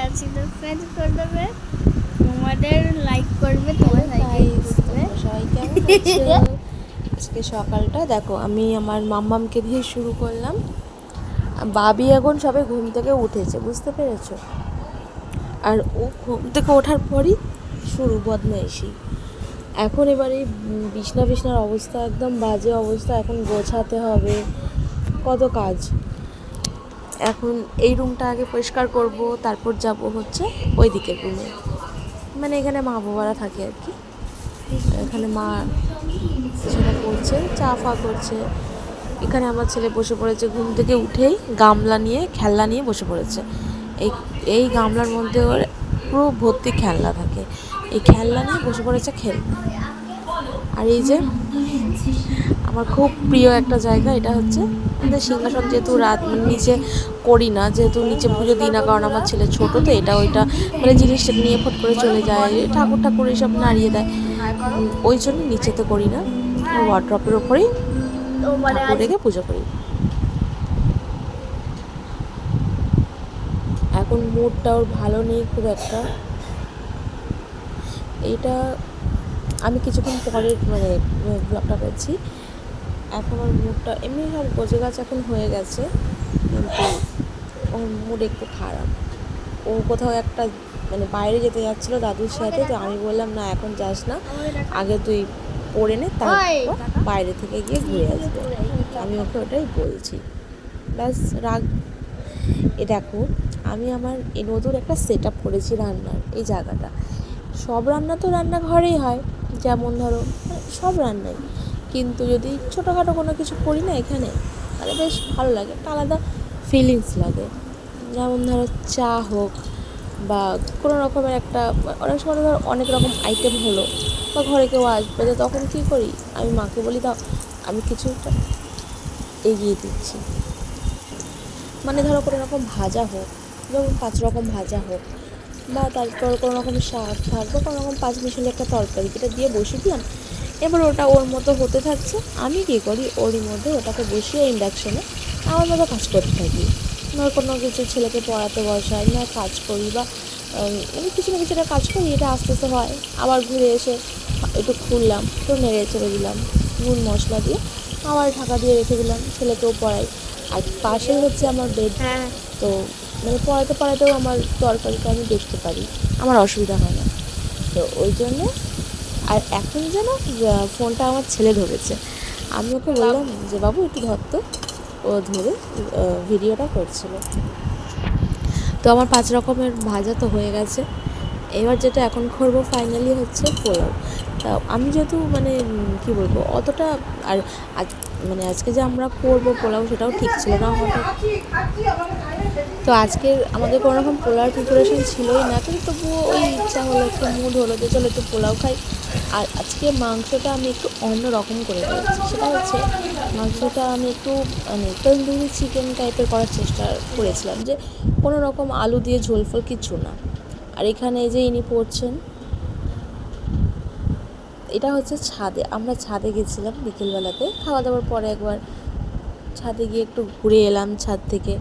আছি, সাবস্ক্রাইব করে দেবে, তোমাদের লাইক করবে, তোমার সবাই কেমন আছো? আজকে সকালটা দেখো, আমি আমার মাম্মামকে দিয়ে শুরু করলাম। বাবি এখন সবে ঘুম থেকে উঠেছে, বুঝতে পেরেছো? আর ও ঘুম থেকে ওঠার পরই শুরু বদমাইশি। এখন এবারে বিছনার অবস্থা একদম বাজে অবস্থা, এখন গোছাতে হবে, কত কাজ। এখন এই রুমটা আগে পরিষ্কার করব, তারপর যাব হচ্ছে ওই দিকের রুমে, মানে এখানে মা বাবারা থাকে আর কি। এখানে মা সেটা করছে, চা ফা করছে। এখানে আমার ছেলে বসে পড়েছে, ঘুম থেকে উঠেই গামলা নিয়ে খেলনা নিয়ে বসে পড়েছে। এই এই গামলার মধ্যে ওর পুরো ভর্তি খেলনা থাকে, এই খেলনা নিয়ে বসে পড়েছে খেলতে। আর এই যে আমার খুব প্রিয় একটা জায়গা, এটা হচ্ছে আমাদের সিংহাসন। যেহেতু রাত মানে নিচে করি না, যেহেতু নিচে পুজো দিই না, কারণ আমার ছেলে ছোটো, তো এটা ওইটা মানে জিনিসটা নিয়ে ফট করে চলে যায়, ঠাকুর এসব নাড়িয়ে দেয়, ওই জন্য নিচেতে করি না, ওয়ার্ড্রপের ওপরেই ঠাকুর রেখে পুজো করি। এখন মুডটা ওর ভালো নেই খুব একটা। এইটা আমি কিছুক্ষণ পরে মানে ব্লগটা করছি। এখন ওর মুডটা এমনি সব গোছে গাছ এখন হয়ে গেছে, কিন্তু ওর মুড একটু খারাপ। ও কোথাও একটা মানে বাইরে যেতে যাচ্ছিলো দাদুর সাথে, তো আমি বললাম না এখন যাস না, আগে তুই পড়ে নে, তারপর বাইরে থেকে গিয়ে ঘুরে আসবে। আমি ওকে ওটাই বলছি, ব্যাস রাগ। এ দেখো, আমি আমার এই নতুন একটা সেট আপ করেছি রান্নার এই জায়গাটা। সব রান্না তো রান্নাঘরেই হয়, যেমন ধরো সব রান্নাই, কিন্তু যদি ছোটোখাটো কোনো কিছু করি না এখানে, তাহলে বেশ ভালো লাগে, একটা আলাদা ফিলিংস লাগে। যেমন ধরো চা হোক বা কোনো রকমের একটা, অনেক সময় ধরো অনেক রকম আইটেম হলো বা ঘরে কেউ আসবে, তো তখন কী করি, আমি মাকে বলি দাও আমি কিছুটা এগিয়ে দিচ্ছি। মানে ধরো কোনো রকম ভাজা হোক, যেমন 5 রকম ভাজা হোক, বা তারপর কোনো রকম শাক বা কোনো রকম 5 মিশালি একটা তরকারি, যেটা দিয়ে বসিয়ে দিলাম। এবার ওটা ওর মতো হতে থাকছে, আমি কী করি ওরই মধ্যে ওটাকে বসিয়ে ইন্ডাকশনে আমার মতো কাজ করতে থাকি। ধর কোনো কিছু ছেলেকে পড়াতে বসাই, না কাজ করি, বা মানে কিছু না কিছু একটা কাজ করি, এটা আস্তে আস্তে হয়। আবার ঘুরে এসে একটু খুললাম, একটু নেড়ে চেড়ে দিলাম, নুন মশলা দিয়ে আবার ঢাকা দিয়ে রেখে দিলাম, ছেলেকেও পড়াই। আর পাশেই হচ্ছে আমার বেড, তো মানে পড়াতেও আমার তরকারিটা আমি দেখতে পারি, আমার অসুবিধা হয় না, তো ওই জন্য। আর এখন যেন ফোনটা আমার ছেলে ধরেছে, আমি ওকে বললাম যে বাবু একটু ধরতো, ও ধরে ভিডিওটা করছিল। তো আমার 5 রকমের ভাজা তো হয়ে গেছে। এবার যেটা এখন করবো ফাইনালি হচ্ছে পোলাও। তা আমি যেহেতু মানে কী বলবো অতটা, আর আজ মানে আজকে যে আমরা করবো পোলাও সেটাও ঠিক ছিল না হঠাৎ। তো আজকে আমাদের কোনো রকম পোলাওর প্রিপারেশন ছিলই না, কিন্তু তবুও ওই ইচ্ছা হলো, একটু মুড হলো যে চলো একটু পোলাও খাই। আর আজকে মাংসটা আমি একটু অন্য রকম করে করেছি, সেটা হচ্ছে মাংসটা আমি একটু মানে তন্দুরি চিকেন টাইপের করার চেষ্টা করেছিলাম, যে কোনো রকম আলু দিয়ে ঝোল ফোল কিচ্ছু না। আর এখানে এই যে ইনি পড়ছেন, এটা হচ্ছে ছাদে, আমরা ছাদে গেছিলাম বিকেলবেলাতে, খাওয়া দাওয়ার পরে একবার ছাদে গিয়ে একটু ঘুরে এলাম ছাদ থেকে।